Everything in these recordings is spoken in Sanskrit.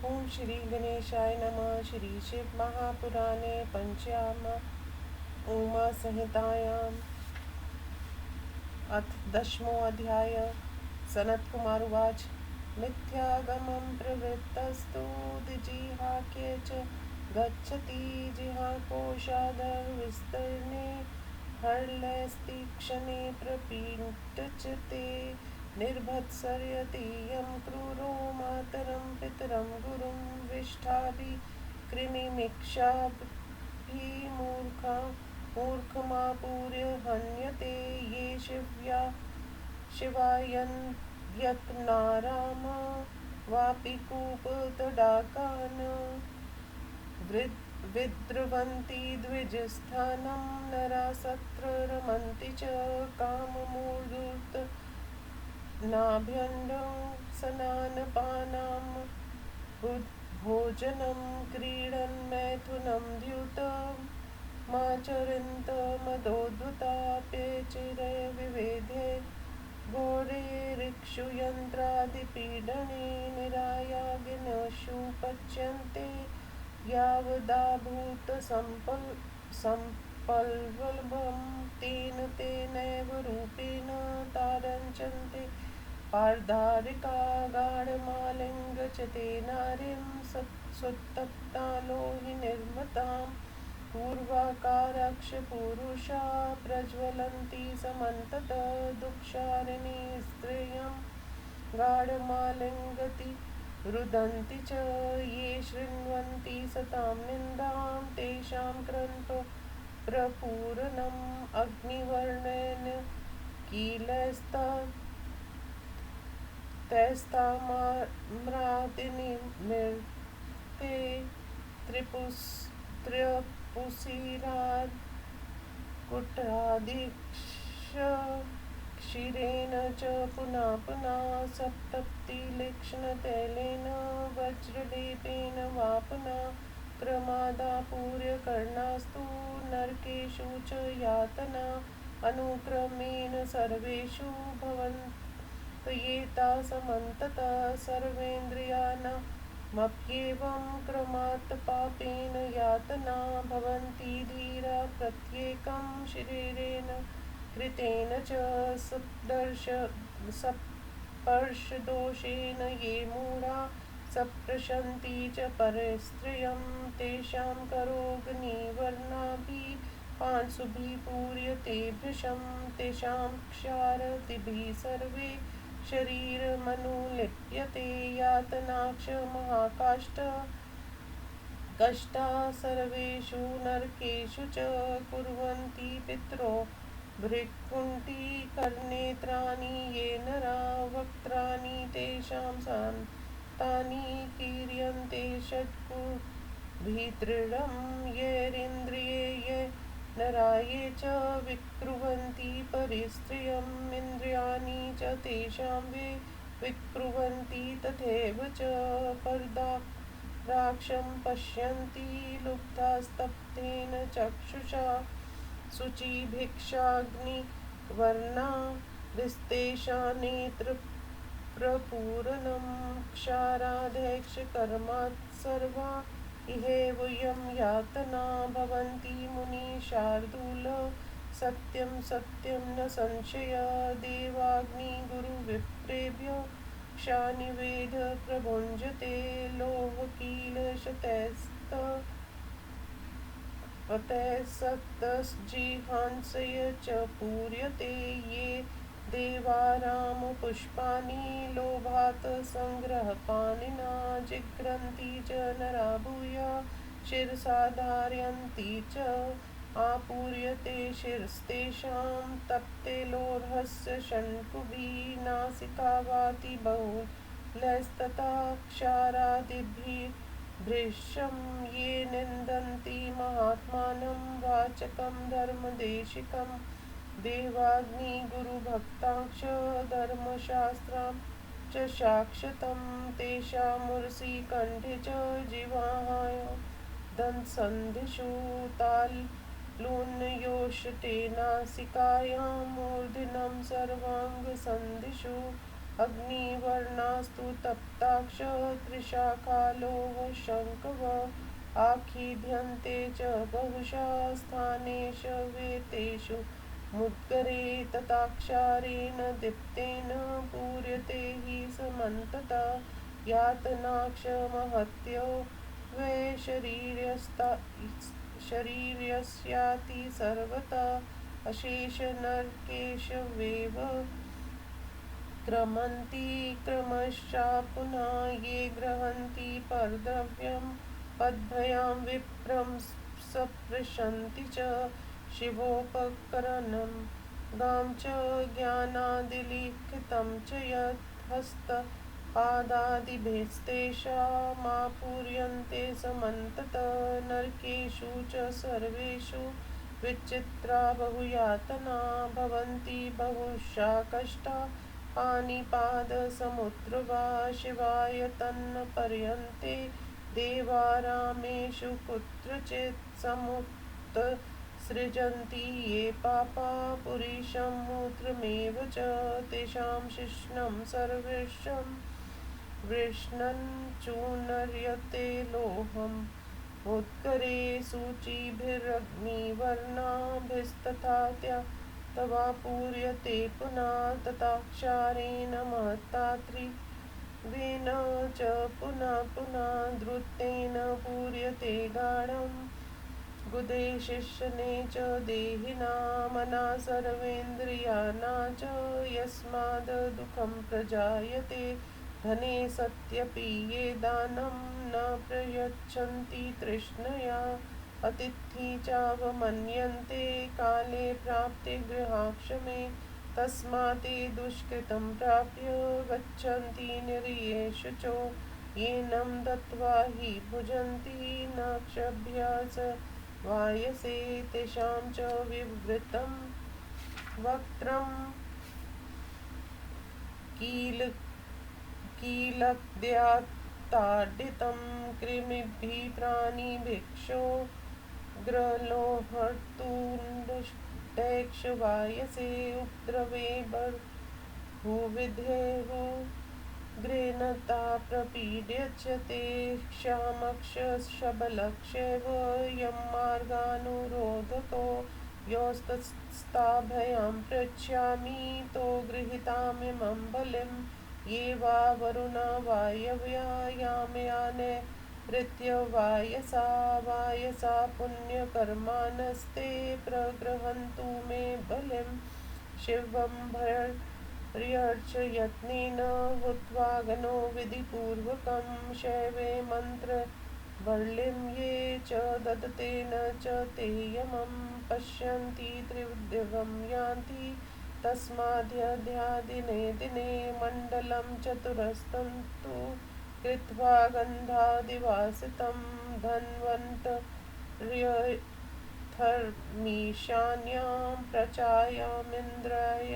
ओम श्री गणेशाय नमः। श्री शिव महापुराणे पंचम उमा संहितायाम् अथ दशमो अध्याय। सनत कुमार उवाच मिथ्यागमं प्रवृत्तस्तु दिजिहाके च गच्छति जिहाकोशादर्विस्तरणे हर्लैस्तीक्षणे प्रपीडचते निर्भत्सर्यति यं क्रूरो मातरं पितरं गुरुं विष्ठाभि कृमिमिक्षाभिमूर्खा मूर्खमापूर्य हन्यते ये शिवायन्यक्नाराम वापि कूपतडाकान् विद्रुवन्ति द्विजस्थानं नरासत्र रमन्ति च काममूर्धूर्तनाभ्यण्डं स्नानपानां भोजनं क्रीडन्मैथुनं द्यूतमाचरन्त मदोद्धताप्यचिरे विवेदे घोरेरिक्षुयन्त्रादिपीडने निरायागिनशु पच्यन्ते यावदाभूतसम्पल्वलभं तेन तेनैव रूपेण तारञ्चन्ते पार्धारिका गाढमालिङ्गचते नारीं सुत्तप्ता लोहिनिर्मतां पूर्वाकाराक्षपुरुषा प्रज्वलन्ति समन्तत दुःक्षारिणी स्त्रियं गाढमालिङ्गति रुदन्ति च ये शृण्वन्ति सतां निन्दां तेषां क्रन्प प्रपूरणम् अग्निवर्णेन कीलस्तैस्ताम्रादिनिर्ते त्रिपुसीरात् कुट्रादिक्षिरेण च पुनः पुनः सप्तप्तिलेक्षणतैलेन वज्रलेपेन वा पुनः क्रमादापूर्य कर्णास्तु नरकेषु च यातना अनुक्रमेण सर्वेषु भवन्त्येता समन्ततः सर्वेन्द्रियाणामप्येवं क्रमात् पापेन यातना भवन्ति धीरा प्रत्येकं शरीरेण कृतेन च सप्पर्शदोषेण ये मूढा सप्रशन्ति च परस्त्रियं तेषां करोगनिवर्णाभिः पांशुभिः पूर्यते भृशं तेषां क्षारतिभिः सर्वे शरीरमनुलिप्यते यातनाक्ष कष्टा सर्वेषु नरकेषु च कुर्वन्ति पितरो भृक्कुण्ठीकरनेत्राणि ये नरा वक्त्राणि तेषां तानि कीर्यन्ते षट्कुभिदृढं येरिन्द्रिये ये नरा ये च विक्रुवन्ति परिस्त्रियम् इन्द्रियाणि च तेषां विक्रुवन्ति तथैव च पर्दाराक्षं पश्यन्ति लुब्धास्तप्तेन चक्षुषा शुचिभिक्षाग्निवर्णा दिस्तेषा नेत्र प्रपूरणं क्षाराध्यक्षकर्मात् सर्वा इहेव यं यातना भवन्ति मुनिशार्दूल सत्यं सत्यं न संशय देवाग्निगुरुविप्रेभ्यो क्षानिवेद प्रभुञ्जते लोहकीलशतैस्तस्जिहांसय च पूर्यते ये देवारामपुष्पाणि लोभात् सङ्ग्रहपाणिना जिघ्रन्ति च नरा भूया शिरसा धारयन्ति च आपूर्यते शिरस्तेषां तप्ते लोर्हस्य शङ्कुभिः नासिका वाति बहुलस्तथा क्षारादिभिः भृशं ये निन्दन्ति महात्मानं वाचकं धर्मदेशिकं देवाग्निगुरुभक्तांश्च धर्मशास्त्रां च शाक्षतं तेषामुरसि कण्ठे च जिह्वाय दन्तसन्धिषु तालून्योषते नासिकायां मूर्धनं सर्वाङ्गसन्धिषु अग्निवर्णास्तु तप्ताक्ष त्रिशाखालोः शङ्कव आखिद्यन्ते च बहुशा स्थानेषु वेतेषु मुद्गरे तथाक्षारेण दीप्तेन पूर्यते हि समन्तता यातनाक्षमहत्यो वै शरीरस्याति सर्वथा अशेषनरकेशवेव क्रमन्ति क्रमशः पुनः ये गृह्णन्ति परद्रव्यं पद्भ्यां विप्रं सपृशन्ति च शिवोपकरणं गां च ज्ञानादिलिखितं च यत् हस्तपादादिभिस्तेषामापूर्यन्ते समन्ततः नरकेषु च सर्वेषु विचित्रा बहुयातना भवन्ति बहुशः कष्टा पाणिपादसमुद्रवा शिवाय तन्पर्यन्ते देवारामेषु कुत्रचित् समुत्सृजन्ति ये पापा पुरीशमुद्रमेव च तेषां शिश्नं सर्वेषं वृष्णन् चूर्णयते लोहम् उत्करे सूचिभिरग्निवर्णाभिस्तथा तवा पूर्यते पुनः तथाक्षारेण महता त्रिवेण च पुनः पुनः द्रुतेन पूर्यते गाढं गुदे शिश्ने च देहिना मना सर्वेन्द्रियाणा च यस्माद् दुःखं प्रजायते धने सत्यपि ये दानं न प्रयच्छन्ति तृष्णया अतिथि चावमन्यन्ते काले प्राप्ते गृहाक्षमे तस्मात् ते दुष्कृतं प्राप्य गच्छन्ति निरयेषु च येनं दत्त्वा हि भुजन्ति नाक्षभ्यास वायसे तेषां च विवृतं वक्त्रं कीलकद्याताडितं कृमिभिः प्राणिभिक्षो ग्रलोहर्तुण्डैक्षवायसे उपद्रवे बहुविधेषु घृणता प्रपीड्यते क्षामक्षशबलक्षैव यं मार्गानुरोधको योस्तस्ताभयं पृच्छामि तो गृहीतामिमं बलिं ये वा वरुणा वायव्या यामयाने ऋत्यवायसा वायसा पुण्यकर्माणस्ते प्रगृहन्तु मे बलिं शिवं भर्यर्चयत्नेन हुत्वा गणो विधिपूर्वकं शैवे मन्त्रवल्लीं ये च ददते न च ते यमं पश्यन्ति त्रिदिवं यान्ति तस्माद्यदिने दिने मण्डलं चतुरस्तन्तु कृत्वा गन्धादिवासितं धन्वन्तर्यथर्मीशान्यां प्रचायामिन्द्राय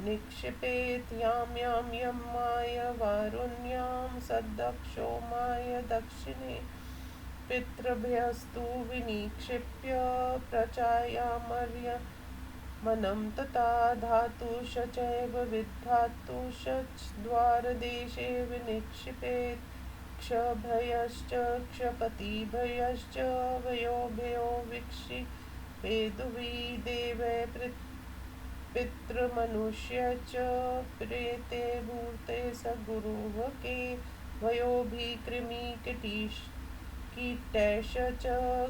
निक्षिपेत् यां यं माय वारुण्यां सद्दक्षो माय दक्षिणे पितृभ्यस्तु विनिक्षिप्य प्रचायामर्यमनं तथा धातुश्चैव विद्धातुश्च द्वारदेशे विनिक्षिपेत् क्षभयश्च क्षपतिभयश्च वयोभयो विक्षिपेदुवि देवे पितृमनुष्य च प्रेते भूते स गुरुवके वयोभिकृमि कीटैष च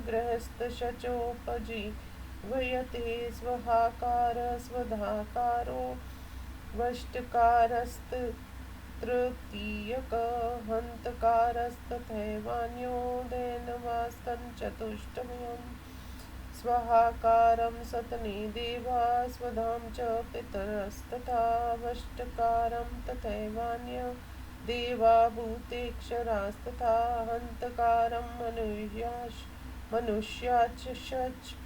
गृहस्थशचोपजीवयते स्वहाकार स्वधाकारो वष्टकारस्तृतीयक हन्तकारस्तथैवान्यो दैनवास्तञ्चतुष्टयम् स्वाहाकारं सतने देवा स्वधां च पितरस्तथा वष्टकारं तथैवान्य देवा भूतेक्षरास्तथा हन्तकारं मनुष्याच्च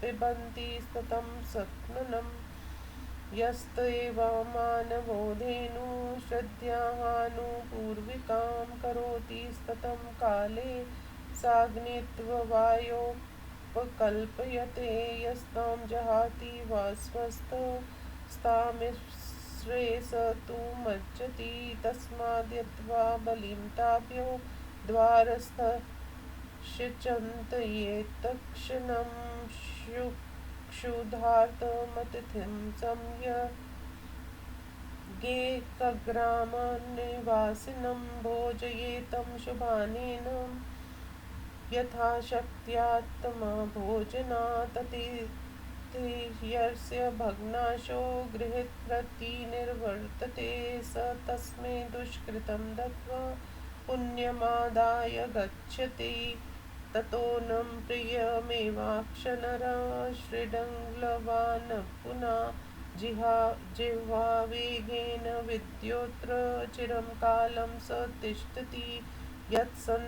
पिबन्ति स्ततं सत्मनं यस्तेव मानवो धेनु श्रद्धाहानुपूर्विकां करोति स्ततं काले साग्नित्ववायोपकल्पयते यस्तां जहाति वा स्वस्थस्तामिप्सुतं श्रेयस तु मज्जति तस्माद्यत्वा बलिं ताभ्यो द्वारस्थश्चिन्तयेत् तत्क्षणं क्षुधार्तमतिथिं सम्यग्ग्रामनिवासिनं भोजयेतं शुभानेनं यथाशक्त्यात्मभोजनाततिथिर्यस्य भग्नाशो गृहीतप्रतिनिर्वर्तते स तस्मै दुष्कृतं दत्त्वा पुण्यमादाय गच्छति ततोऽनं प्रियमेवाक्षनरः श्रीडङ्लवान् पुनः जिह्वावेगेन विद्योऽत्र चिरं कालं स तिष्ठति यत्सत्नमांसं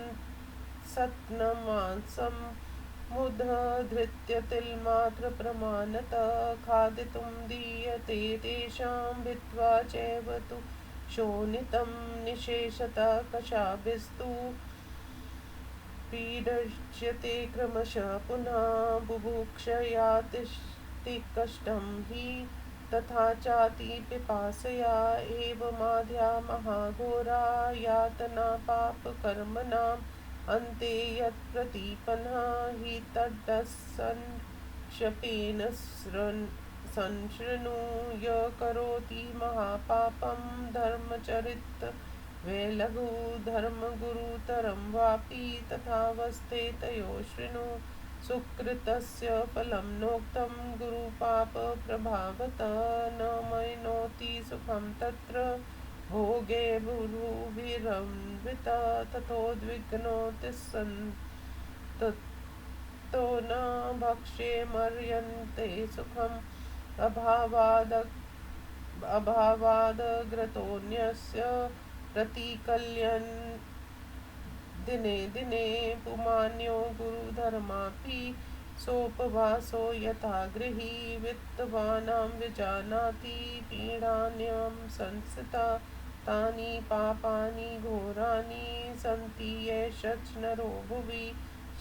मुदधृत्य तिलमात्रप्रमाणतः खादितुं दीयते तेषां भित्त्वा चैव तु शोणितं निशेषतः कशाभिस्तु पीड्यते क्रमशः पुनः बुभुक्षया तिष्ठति कष्टं हि तथा चाति पिपासया एव माध्या महाघोरा यातना पापकर्मणाम् अन्ते यत्प्रतीपन्नः हि तद्दशंशपेन संशृणु य करोति महापापं धर्मचरित वे लघु धर्मगुरुतरं वापि तथावस्थे तयो शृणु सुकृतस्य फलं नोक्तं गुरुपापप्रभावतः न मैनोति सुखं तत्र भोगे भूभिरन्विता तथोद्विग्नोति ततो न भक्ष्ये मर्यन्ते सुखम् अभावादग्रतोऽन्यस्य प्रतिकल्यन् दिने दिने पुमान्यो गुरुधर्मापि सोपवासो यथा गृही वित्तवानां विजानाति पीडान्यं संस्थिता तानि पापानि घोराणि सन्ति येषच नरो भुवि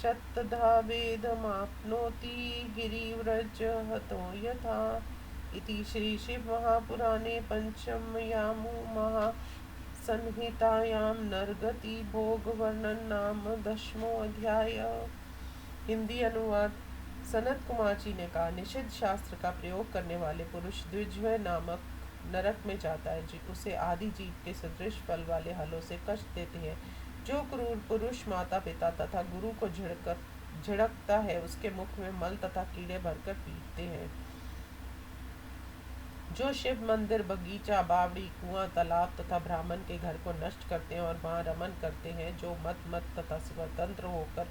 शतधा वेदमाप्नोति गिरिव्रजहतो यथा इति श्री शिवमहापुराणे पंचमयामुमहासंहितायां नरगति भोगवर्णन नाम 10वां अध्याय। हिंदी अनुवाद। सनत कुमार जी ने कहा, निषिद्ध शास्त्र का प्रयोग करने वाले पुरुष द्विजय नामक नरक में जाता है, उसे आदि जीव के सदृश फल वाले हलों से कष्ट देते हैं। जो क्रूर पुरुष माता पिता तथा गुरु को झिड़कता है, उसके मुख में मल तथा कीड़े भरकर पीटते हैं। जो शिव मंदिर, बगीचा, बावड़ी, कुआं, तालाब तथा ब्राह्मण के घर को नष्ट करते हैं और वहां रमन करते हैं, जो मत तथा स्वतंत्र होकर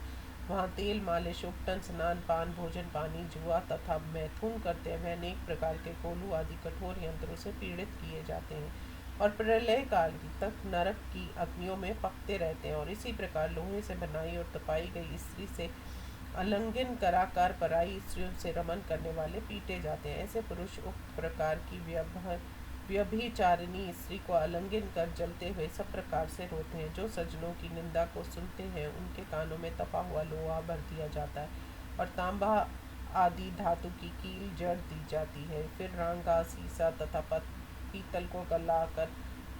वहां तेल, मालिश, उपटन, स्नान, पान, भोजन, पानी, जुआ तथा मैथुन करते हैं, वे अनेक प्रकार के कोलू आदि कठोर यंत्रों से पीड़ित किए जाते हैं और प्रलय काल तक नरक की अग्नियों में पकते रहते हैं। और इसी प्रकार लोहे से बनाई और तपाई गई स्त्री से आलिंगन कराकर पराई स्त्रियों से रमन करने वाले पीटे जाते हैं। ऐसे पुरुष उक्त प्रकार की व्यभिचारिणी स्त्री को आलिंगन कर जलते हुए सब प्रकार से रोते हैं। जो सज्जनों की निंदा को सुनते हैं, उनके कानों में तपा हुआ लोहा भर दिया जाता है और तांबा आदि धातु की कील जड़ दी जाती है। फिर रांगा, सीसा तथा पीतल को गलाकर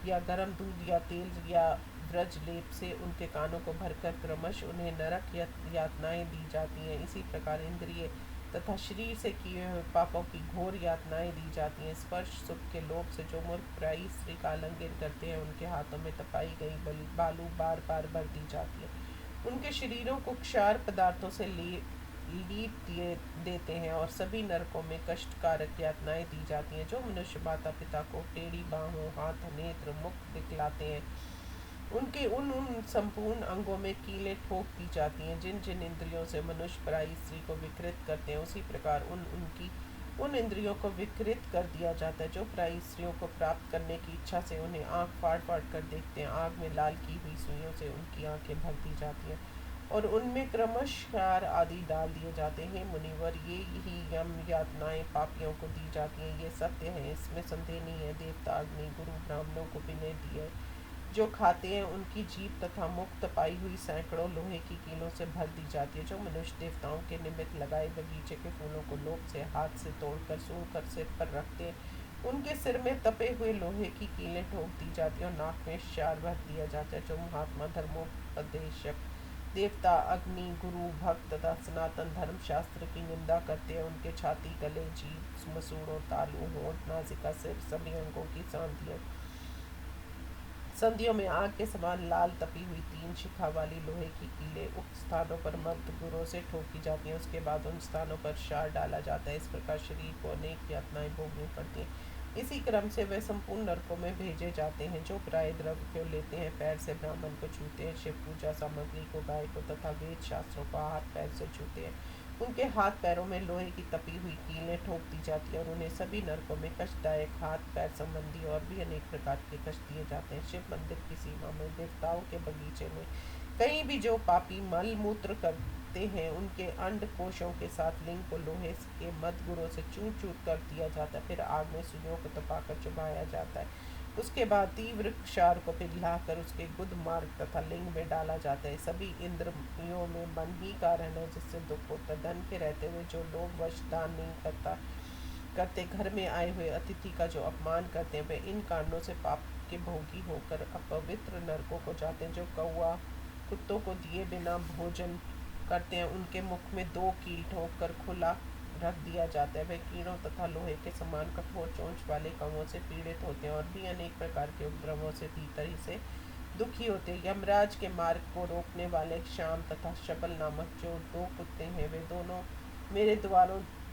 या गर्म दूध या तेल या ब्रज लेप से उनके कानों को भरकर क्रमश उन्हें नरक यातनाएं दी जाती हैं। इसी प्रकार इंद्रिय तथा शरीर से किए हुए पापों की घोर यातनाएं दी जाती हैं। स्पर्श सुख के लोभ से जो मूर्ख पराई स्त्री का आलिंगन करते हैं, उनके हाथों में तपाई गई बालू बार बार भर दी जाती है। उनके शरीरों को क्षार पदार्थों से लीप देते हैं और सभी नरकों में कष्टकारक यातनाएं दी जाती हैं। जो मनुष्य माता पिता को टेढ़ी बाहों, हाथ, नेत्र, मुख दिखलाते हैं, उनके उन संपूर्ण अंगों में कीलें ठोक दी जाती हैं। जिन जिन इंद्रियों से मनुष्य पराई स्त्री को विकृत करते हैं, उसी प्रकार उन इंद्रियों को विकृत कर दिया जाता है। जो पराई स्त्रियों को प्राप्त करने की इच्छा से उन्हें आँख फाड़ फाड़ कर देखते हैं, आग में लाल की हुई सुइयों से उनकी आंखें भर दी जाती हैं और उनमें क्रमशः आदि डाल दिए जाते हैं। मुनिवर, ये ही यम यातनाएं पापियों को दी जाती हैं, ये सत्य है, इसमें संदेह नहीं है। देवता, अग्नि, गुरु, ब्राह्मणों को विनय दिए जो खाते हैं, उनकी जीभ तथा मुख तपाई हुई सैकड़ों लोहे की कीलों से भर दी जाती है। जो मनुष्य देवताओं के निमित्त लगाए बगीचे के फूलों को लोभ से हाथ से तोड़कर सूंघकर सिर पर रखते हैं, उनके सिर में तपे हुए लोहे की कीलें ठोक दी जाती और नाक में क्षार भर दिया जाता है। जो महात्मा धर्मोपदेशक देवता, अग्नि, गुरु, भक्त तथा सनातन धर्म शास्त्र की निंदा करते हैं, उनके छाती, गले, जीभ, मसूड़ों, तालू, होंठ, नासिका, सिर सभी अंगों की संधियों में आग के समान लाल तपी हुई 3 शिखा वाली लोहे की कीलें उक्त स्थानों पर मर्द गुरों से ठोकी जाती हैं। उसके बाद उन स्थानों पर क्षार डाला जाता है। इस प्रकार शरीर को अनेक यातनाएं भोगनी पड़ती हैं। इसी क्रम से वे संपूर्ण नरकों में भेजे जाते हैं। जो प्राय द्रव्य को लेते हैं, पैर से ब्राह्मण को छूते हैं, शिव पूजा सामग्री को, गाय को तथा वेद शास्त्रों को हाथ पैर से छूते हैं, उनके हाथ पैरों में लोहे की तपी हुई कीलें ठोक दी जाती है और उन्हें सभी नरकों में कष्टदायक हाथ पैर संबंधी और भी अनेक प्रकार के कष्ट दिए जाते हैं। शिव मंदिर की सीमा में, देवताओं के बगीचे में, कहीं भी जो पापी मल मूत्र करते हैं, उनके अंड कोशों के साथ लिंग को लोहे के मद गुरों से चूर चूर कर दिया जाता है। फिर आग में सुइयों को तपाकर चुभाया जाता है। उसके बाद तीव्र क्षार को पिघलाकर उसके गुद मार्ग तथा लिंग में डाला जाता है। सभी इंद्रियों में मन ही कारण है जिससे दुख होता है। धन के रहते हुए जो लोग वश दान नहीं करते, घर में आए हुए अतिथि का जो अपमान करते हैं, वे इन कारणों से पाप के भोगी होकर अपवित्र नरकों को जाते हैं। जो कौआ कुत्तों को दिए बिना भोजन करते हैं, उनके मुख में 2 कील ठोक कर खुला रख दिया जाता है। वे कीड़ों तथा लोहे के समान कठोर चोंच वाले कौवों से पीड़ित होते हैं और भी अनेक प्रकार के उपद्रवों से भीतर ही से दुखी होते हैं। यमराज के मार्ग को रोकने वाले श्याम तथा शबल नामक जो 2 कुत्ते हैं, वे दोनों मेरे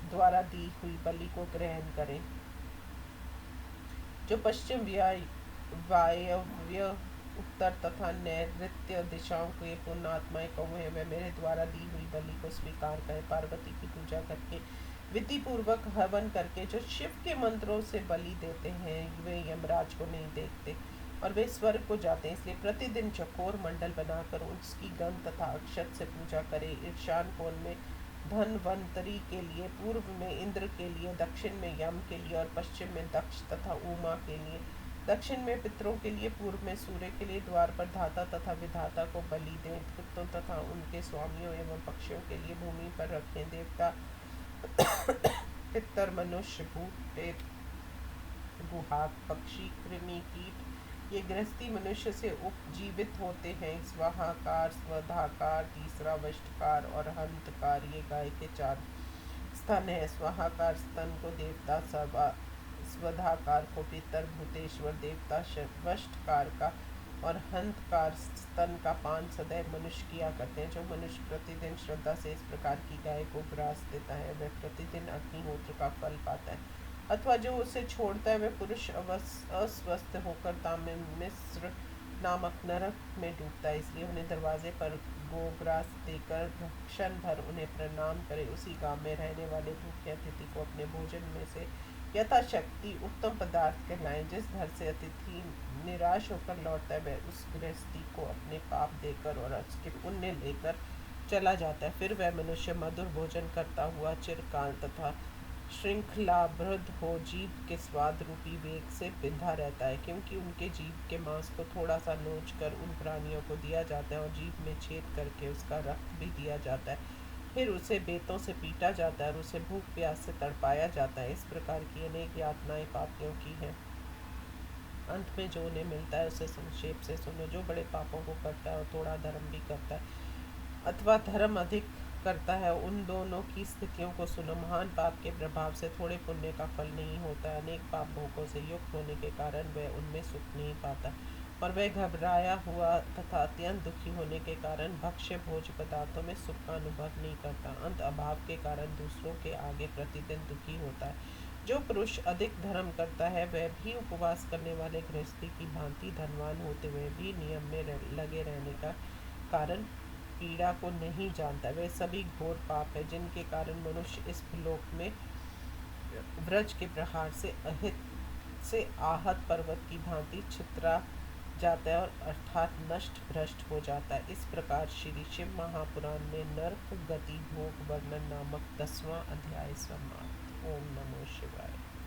द्वारा दी हुई बलि को ग्रहण करें। जो पश्चिम वायव्य, उत्तर तथा नैऋत्य दिशाओं के पुण्यात्माएं कौवे हैं, वे मेरे द्वारा दी हुई बलि को स्वीकार करें। पार्वती की पूजा करके, विधि पूर्वक हवन करके जो शिव के मंत्रों से बलि देते हैं, वे यमराज को नहीं देखते और वे स्वर्ग को जाते हैं। इसलिए प्रतिदिन चकोर मंडल बनाकर उसकी गंध तथा अक्षत से पूजा करें। ईशान कोण में धनवंतरी के लिए, पूर्व में इंद्र के लिए, दक्षिण में यम के लिए और पश्चिम में दक्ष तथा उमा के लिए। दक्षिण में पितरों के लिए, पूर्व में सूर्य के लिए, द्वार पर धाता तथा विधाता को बलि दें। कुत्तों तथा उनके स्वामियों एवं पक्षियों के लिए भूमि पर रखें। देवता, पितर, मनुष्य, भूत, प्रेत, गुहाक, पक्षी, कृमि, कीट, ये गृहस्थी मनुष्य से उपजीवित होते हैं। स्वाहाकार, स्वधाकार, तीसरा वष्टकार और हंतकार, ये गाय के 4 स्तन है। स्वाहाकार स्तन को देवता, स्वधाकार को पितर, भूतेश्वर देवता, वष्टकार का और हंतकार स्तन का पान सदैव मनुष्य किया करते हैं। जो मनुष्य प्रतिदिन श्रद्धा से इस प्रकार की गाय को ग्रास देता है, वह प्रतिदिन अग्निहोत्र का फल पाता है, अथवा जो उसे छोड़ता है वह पुरुष अस्वस्थ होकर ताम्रमिश्र नामक नरक में डूबता है। इसलिए उन्हें दरवाजे पर गोग्रास देकर क्षण भर उन्हें प्रणाम करे। उसी गांव में रहने वाले भूखे अतिथि को अपने भोजन में से यथाशक्ति उत्तम पदार्थ कहलाएं। जिस घर से अतिथि निराश होकर लौटता है, वह उस गृहस्थी को अपने पाप देकर और उसके पुण्य लेकर चला जाता है। फिर वह मनुष्य मधुर भोजन करता हुआ चिरकाल तथा श्रृंखलाबद्ध हो जीभ के स्वाद रूपी वेग से बिंधा रहता है, क्योंकि उनके जीभ के मांस को थोड़ा सा नोच कर उन प्राणियों को दिया जाता है और जीभ में छेद करके उसका रक्त भी दिया जाता है। फिर उसे बेतों से पीटा जाता है और उसे भूख प्यास से तड़पाया जाता है। इस प्रकार की अनेक यातनाएं पापियों की हैं। अंत में जो उन्हें मिलता है उसे संक्षेप से सुनो। जो बड़े पापों को करता है और थोड़ा धर्म भी करता है अथवा धर्म अधिक करता है, उन दोनों की स्थितियों को सुनो। महान पाप के प्रभाव से थोड़े पुण्य का फल नहीं होता। अनेक पाप भोगों से युक्त होने के कारण वह उनमें सुख नहीं पाता और वह घबराया हुआ तथा अत्यंत दुखी होने के कारण भक्ष्य भोज पदार्थों में सुख का अनुभव नहीं करता। अंत अभाव के कारण दूसरों के आगे प्रतिदिन दुखी होता है। जो पुरुष अधिक धर्म करता है, वह भी उपवास करने वाले गृहस्थी की भांति धनवान होते हुए भी नियम में लगे रहने का कारण पीड़ा को नहीं जानता। वे सभी घोर पाप है जिनके कारण मनुष्य इस लोक में व्रज के प्रहार से आहत पर्वत की भांति छितरा जाता है और अर्थात नष्ट भ्रष्ट हो जाता है। इस प्रकार श्री शिव महापुराण में नरक गति भोग वर्णन नामक 10वां अध्याय समाप्त। ओम नमो शिवाय।